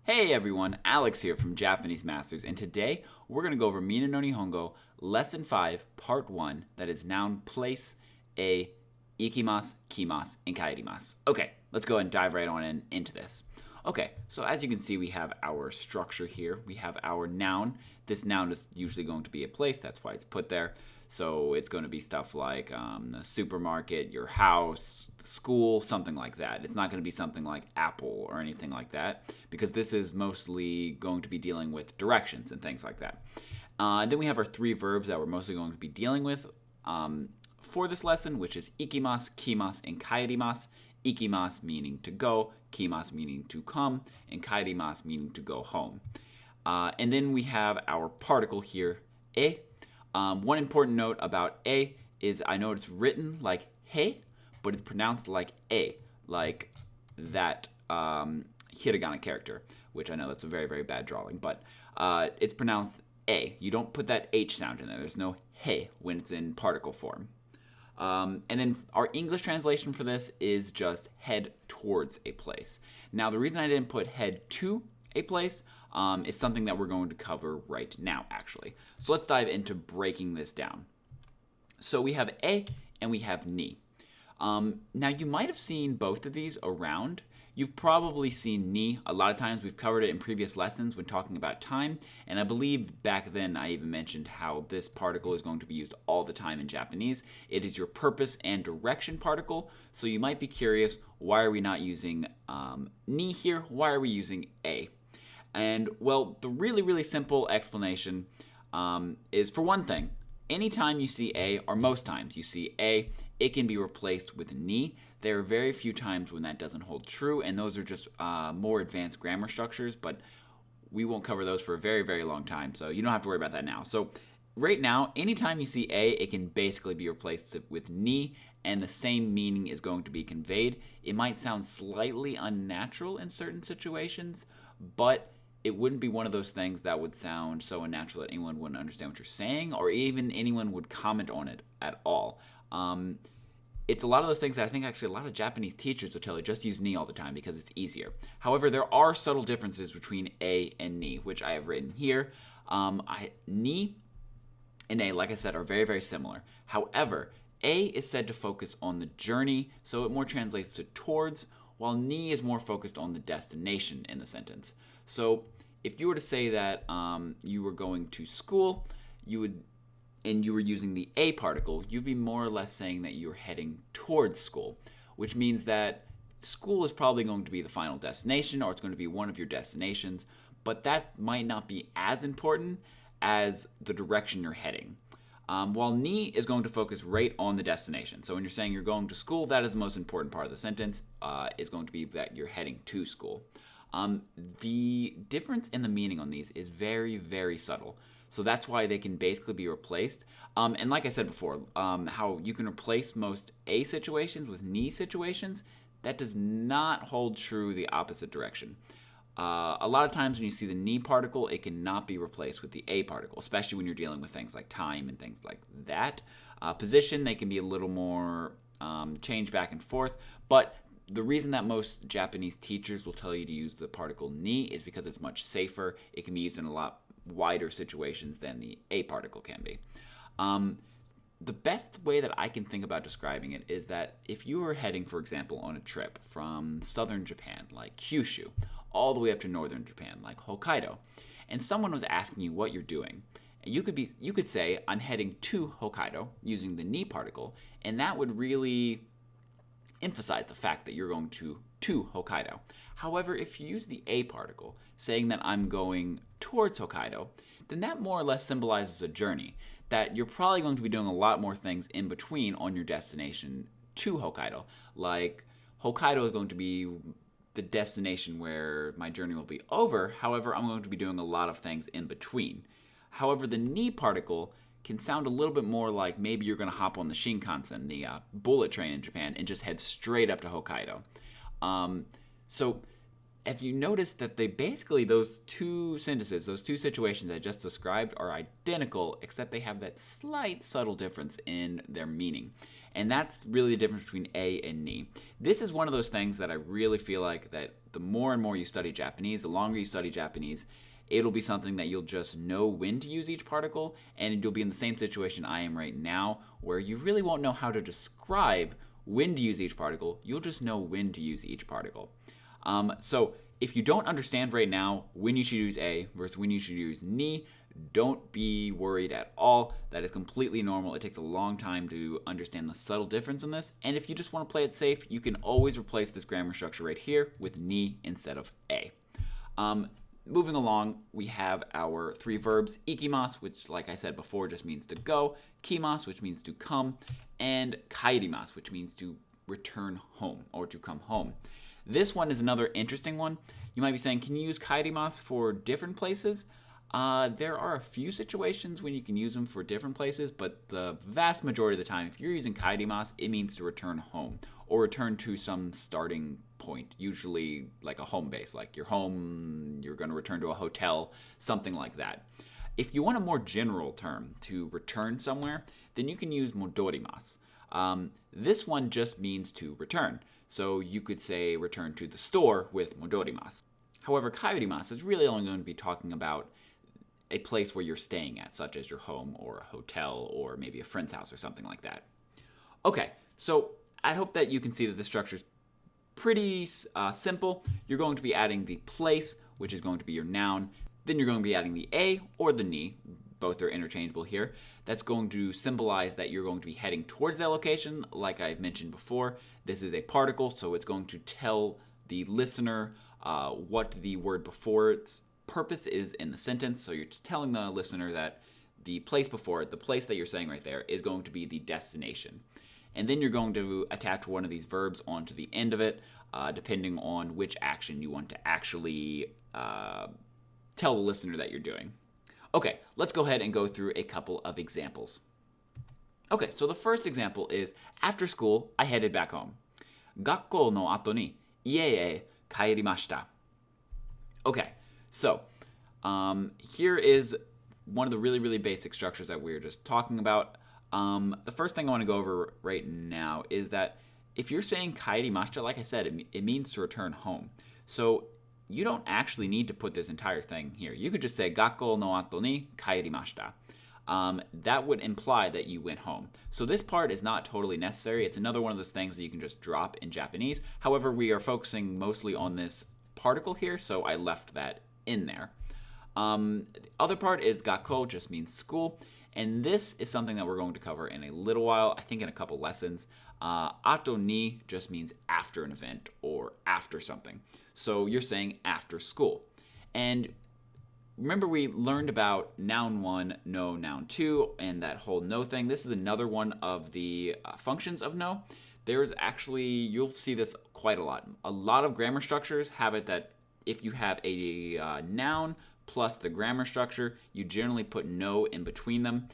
Hey everyone, Alex here from Japanese Masters, and today we're going to go over Minna No Nihongo Lesson 5, Part 1, that is noun place, ikimas, kimas, and kaerimasu. Okay, let's go ahead and dive right on into this. Okay, so as you can see, we have our structure here. We have our noun. This noun is usually going to be a place, that's why it's put there. So it's going to be stuff like the supermarket, your house, school, something like that. It's not going to be something like Apple or anything like that, because this is mostly going to be dealing with directions and things like that. Then we have our three verbs that we're mostly going to be dealing with for this lesson, which is ikimas, kimas, and kaerimasu. Ikimas meaning to go, kimas meaning to come, and kaerimasu meaning to go home. And then we have our particle here, e. One important note about e is I know it's written like he, but it's pronounced like e, like that hiragana character, which I know that's a very, very bad drawing, but it's pronounced e. You don't put that h sound in there. There's no he when it's in particle form. And then our English translation for this is just head towards a place. Now, the reason I didn't put head to a place is something that we're going to cover right now, actually. So let's dive into breaking this down. So we have e and we have ni. Now, you might have seen both of these around. You've probably seen ni a lot of times. We've covered it in previous lessons when talking about time, and I believe back then I even mentioned how this particle is going to be used all the time in Japanese. It is your purpose and direction particle, so you might be curious, why are we not using ni here? Why are we using e? And, well, the really, really simple explanation is, for one thing, anytime you see a, or most times you see a, it can be replaced with ni. There are very few times when that doesn't hold true, and those are just more advanced grammar structures, but we won't cover those for a very, very long time, so you don't have to worry about that now. So right now, anytime you see a, it can basically be replaced with ni, and the same meaning is going to be conveyed. It might sound slightly unnatural in certain situations, but it wouldn't be one of those things that would sound so unnatural that anyone wouldn't understand what you're saying, or even anyone would comment on it at all. It's a lot of those things that I think actually a lot of Japanese teachers will tell you just use ni all the time because it's easier. However, there are subtle differences between a and ni, which I have written here. Ni and a, like I said, are very, very similar. However, a is said to focus on the journey, so it more translates to towards, while ni is more focused on the destination in the sentence. So if you were to say that you were going to school, and you were using the a particle, you'd be more or less saying that you're heading towards school, which means that school is probably going to be the final destination, or it's going to be one of your destinations, but that might not be as important as the direction you're heading. While ni is going to focus right on the destination. So when you're saying you're going to school, that is the most important part of the sentence, is going to be that you're heading to school. The difference in the meaning on these is very, very subtle. So that's why they can basically be replaced. And like I said before, how you can replace most a situations with ni situations, that does not hold true the opposite direction. A lot of times when you see the ni particle, it cannot be replaced with the a particle, especially when you're dealing with things like time and things like that. Position, they can be a little more changed back and forth, but the reason that most Japanese teachers will tell you to use the particle ni is because it's much safer. It can be used in a lot wider situations than the a particle can be. The best way that I can think about describing it is that if you were heading, for example, on a trip from southern Japan, like Kyushu, all the way up to northern Japan, like Hokkaido, and someone was asking you what you're doing, you could say, I'm heading to Hokkaido, using the ni particle, and that would really emphasize the fact that you're going to Hokkaido. However, if you use the a particle, saying that I'm going towards Hokkaido, then that more or less symbolizes a journey, that you're probably going to be doing a lot more things in between on your destination to Hokkaido. Like, Hokkaido is going to be the destination where my journey will be over. However, I'm going to be doing a lot of things in between. However, the ni particle can sound a little bit more like maybe you're going to hop on the Shinkansen, the bullet train in Japan, and just head straight up to Hokkaido. So if you notice that those two sentences, those two situations I just described are identical, except they have that slight subtle difference in their meaning. And that's really the difference between A and ni. This is one of those things that I really feel like that the more and more you study Japanese, the longer you study Japanese, it'll be something that you'll just know when to use each particle, and you'll be in the same situation I am right now, where you really won't know how to describe when to use each particle. You'll just know when to use each particle. So if you don't understand right now when you should use A versus when you should use ni, don't be worried at all. That is completely normal. It takes a long time to understand the subtle difference in this. And if you just want to play it safe, you can always replace this grammar structure right here with ni instead of A. Moving along, we have our three verbs, ikimasu, which, like I said before, just means to go, kimasu, which means to come, and kaerimasu, which means to return home or to come home. This one is another interesting one. You might be saying, can you use kaerimasu for different places? There are a few situations when you can use them for different places, but the vast majority of the time, if you're using kaerimasu, it means to return home or return to some starting point, usually like a home base, like your home, you're going to return to a hotel, something like that. If you want a more general term to return somewhere, then you can use modorimasu. This one just means to return. So you could say return to the store with modorimasu. However, kaerimasu is really only going to be talking about a place where you're staying at, such as your home or a hotel or maybe a friend's house or something like that. Okay, so I hope that you can see that the structure is pretty simple. You're going to be adding the place, which is going to be your noun. Then you're going to be adding the A or the ni. Both are interchangeable here. That's going to symbolize that you're going to be heading towards that location. Like I've mentioned before, this is a particle, so it's going to tell the listener what the word before its purpose is in the sentence. So you're telling the listener that the place before it, the place that you're saying right there, is going to be the destination. And then you're going to attach one of these verbs onto the end of it, depending on which action you want to actually tell the listener that you're doing. Okay, let's go ahead and go through a couple of examples. Okay, so the first example is, after school, I headed back home. 学校の後に家へ帰りました. Okay, so here is one of the really, really basic structures that we were just talking about. The first thing I want to go over right now is that if you're saying kaerimashita, like I said, it means to return home. So you don't actually need to put this entire thing here. You could just say gakko no ato ni kaerimashita. That would imply that you went home. So this part is not totally necessary. It's another one of those things that you can just drop in Japanese. However, we are focusing mostly on this particle here, so I left that in there. The other part is gakko, just means school. And this is something that we're going to cover in a little while, I think in a couple lessons. Ato ni just means after an event or after something. So you're saying after school. And remember we learned about noun 1, no, noun 2, and that whole no thing. This is another one of the functions of no. There's actually, you'll see this quite a lot. A lot of grammar structures have it that if you have a noun plus the grammar structure, you generally put no in between them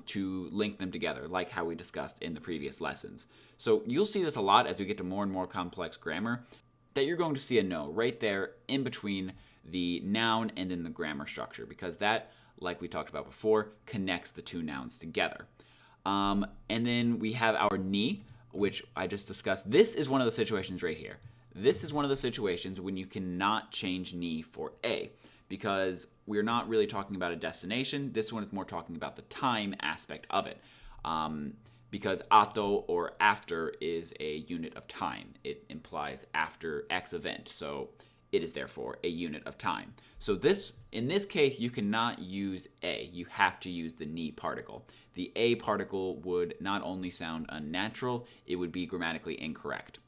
to link them together, like how we discussed in the previous lessons. So you'll see this a lot as we get to more and more complex grammar, that you're going to see a no right there in between the noun and then the grammar structure, because that, like we talked about before, connects the two nouns together. And then we have our ni, which I just discussed. This is one of the situations right here. This is one of the situations when you cannot change ni for a, because we're not really talking about a destination. This one is more talking about the time aspect of it. Because ato, or after, is a unit of time. It implies after X event, so it is therefore a unit of time. So in this case, you cannot use a. You have to use the ni particle. The a particle would not only sound unnatural, it would be grammatically incorrect.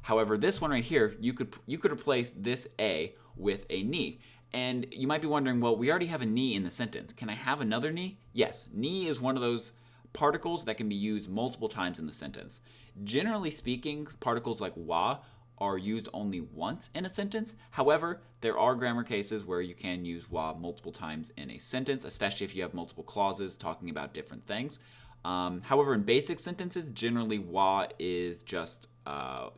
However, this one right here, you could replace this a with a ni. And you might be wondering, well, we already have a ni in the sentence. Can I have another ni? Yes, ni is one of those particles that can be used multiple times in the sentence. Generally speaking, particles like wa are used only once in a sentence. However, there are grammar cases where you can use wa multiple times in a sentence, especially if you have multiple clauses talking about different things. However, in basic sentences, generally wa is just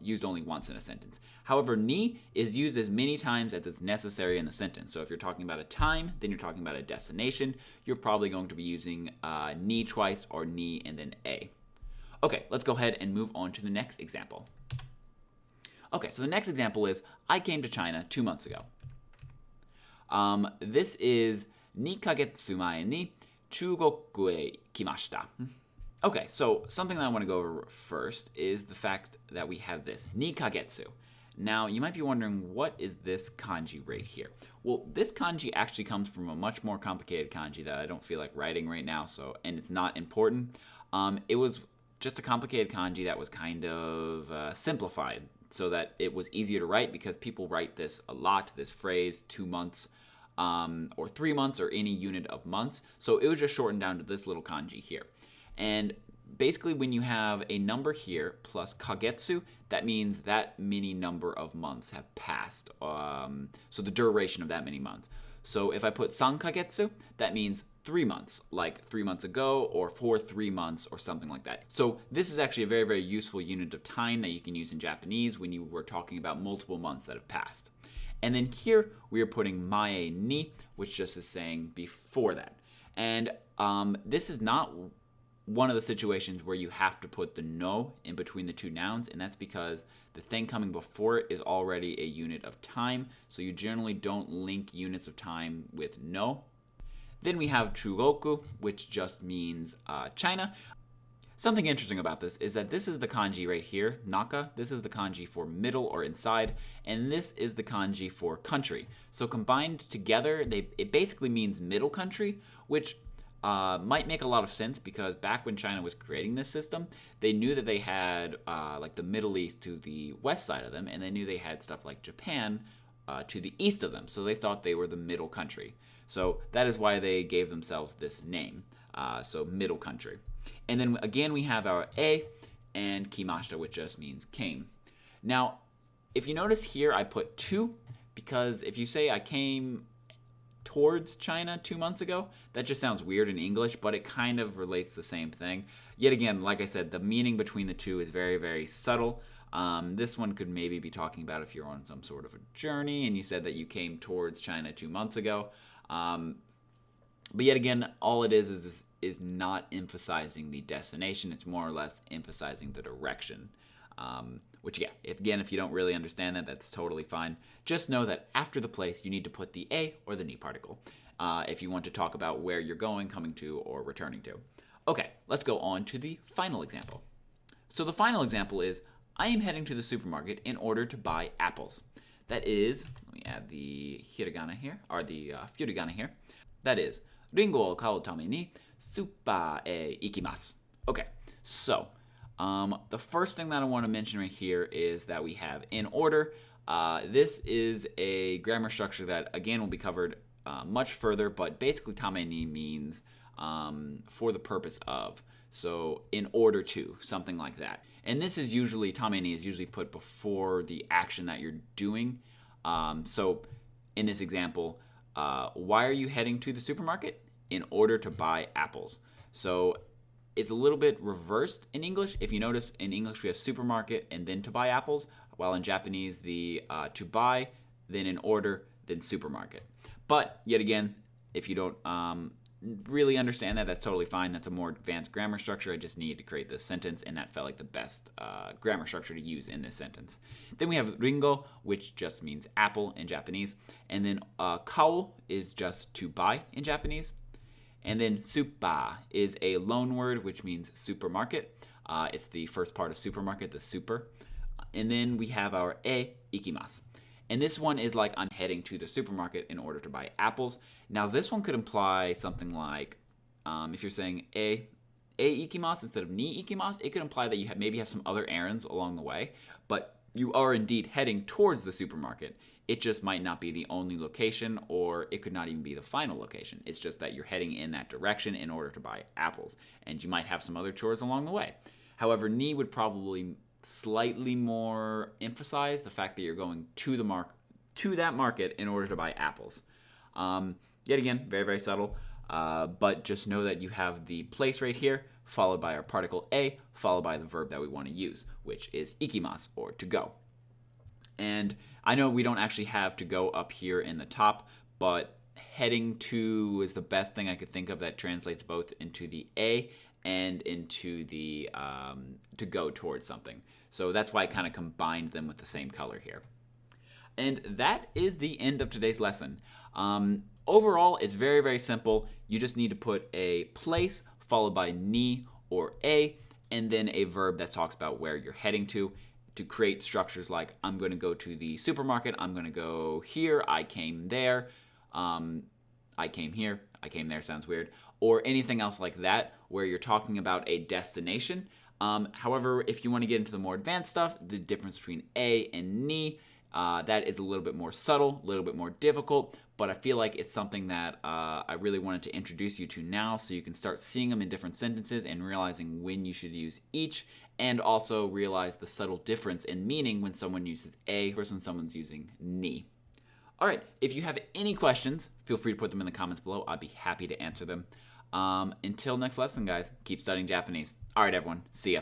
used only once in a sentence. However, ni is used as many times as it's necessary in the sentence. So if you're talking about a time, then you're talking about a destination, you're probably going to be using ni twice or ni and then a. Okay, let's go ahead and move on to the next example. Okay, so the next example is, I came to China 2 months ago. This is 2ヶ月前に中国へ来ました. Okay, so something that I want to go over first is the fact that we have this, 2ヶ月. Now, you might be wondering, what is this kanji right here? Well, this kanji actually comes from a much more complicated kanji that I don't feel like writing right now, and it's not important. It was just a complicated kanji that was kind of simplified so that it was easier to write, because people write this a lot, this phrase, 2 months, or 3 months, or any unit of months. So it was just shortened down to this little kanji here. And basically, when you have a number here plus kagetsu, that means that many number of months have passed. So the duration of that many months. So if I put 3 kagetsu, that means 3 months, like 3 months ago, or for 3 months, or something like that. So this is actually a very, very useful unit of time that you can use in Japanese when you were talking about multiple months that have passed. And then here we are putting mae ni, which just is saying before that. And this is not one of the situations where you have to put the no in between the two nouns, and that's because the thing coming before it is already a unit of time, so you generally don't link units of time with no. Then we have chugoku, which just means China. Something interesting about this is that this is the kanji right here, naka. This is the kanji for middle or inside, and this is the kanji for country. So combined together, it basically means middle country, which might make a lot of sense, because back when China was creating this system, they knew that they had like the Middle East to the west side of them, and they knew they had stuff like Japan to the east of them. So they thought they were the middle country. So that is why they gave themselves this name, so middle country. And then again, we have our a and kimashita, which just means came. Now, if you notice here, I put 2, because if you say I came towards China 2 months ago, that just sounds weird in English, but it kind of relates the same thing. Yet again, like I said, the meaning between the two is very, very subtle. This one could maybe be talking about if you're on some sort of a journey and you said that you came towards China 2 months ago. But yet again, all it is not emphasizing the destination. It's more or less emphasizing the direction. Which, yeah, if you don't really understand that, that's totally fine. Just know that after the place, you need to put the a or the ni particle if you want to talk about where you're going, coming to, or returning to. Okay, let's go on to the final example. So the final example is, I am heading to the supermarket in order to buy apples. That is, let me add the hiragana here, or the furigana here. That is, ringo o kau tame ni super e ikimasu. Okay, so the first thing that I want to mention right here is that we have in order. This is a grammar structure that, again, will be covered much further, but basically tame ni means for the purpose of. So in order to, something like that. And this is usually, tame ni is usually put before the action that you're doing. So in this example, why are you heading to the supermarket? In order to buy apples. So it's a little bit reversed in English. If you notice, in English we have supermarket and then to buy apples, while in Japanese the to buy, then in order, then supermarket. But yet again, if you don't really understand that, that's totally fine. That's a more advanced grammar structure. I just needed to create this sentence, and that felt like the best grammar structure to use in this sentence. Then we have ringo, which just means apple in Japanese. And then kao is just to buy in Japanese. And then super is a loan word, which means supermarket. It's the first part of supermarket, the super. And then we have our e ikimasu. And this one is like, I'm heading to the supermarket in order to buy apples. Now this one could imply something like, if you're saying e ikimasu instead of ni ikimasu, it could imply that you maybe have some other errands along the way, but you are indeed heading towards the supermarket. It just might not be the only location, or it could not even be the final location. It's just that you're heading in that direction in order to buy apples, and you might have some other chores along the way. However, ni would probably slightly more emphasize the fact that you're going to that market in order to buy apples. Yet again, very, very subtle, but just know that you have the place right here followed by our particle a, followed by the verb that we want to use, which is ikimasu, or to go. And I know we don't actually have to go up here in the top, but heading to is the best thing I could think of that translates both into the a and into the to go towards something. So that's why I kind of combined them with the same color here. And that is the end of today's lesson. Overall, it's very, very simple. You just need to put a place followed by ni or a, and then a verb that talks about where you're heading to create structures like I'm going to go to the supermarket, I'm going to go here, I came there, I came here, I came there sounds weird, or anything else like that where you're talking about a destination. However, if you want to get into the more advanced stuff, the difference between a and ni, that is a little bit more subtle, a little bit more difficult, but I feel like it's something that I really wanted to introduce you to now so you can start seeing them in different sentences and realizing when you should use each, and also realize the subtle difference in meaning when someone uses a versus when someone's using ni. All right, if you have any questions, feel free to put them in the comments below. I'd be happy to answer them. Until next lesson, guys, keep studying Japanese. All right, everyone, see ya.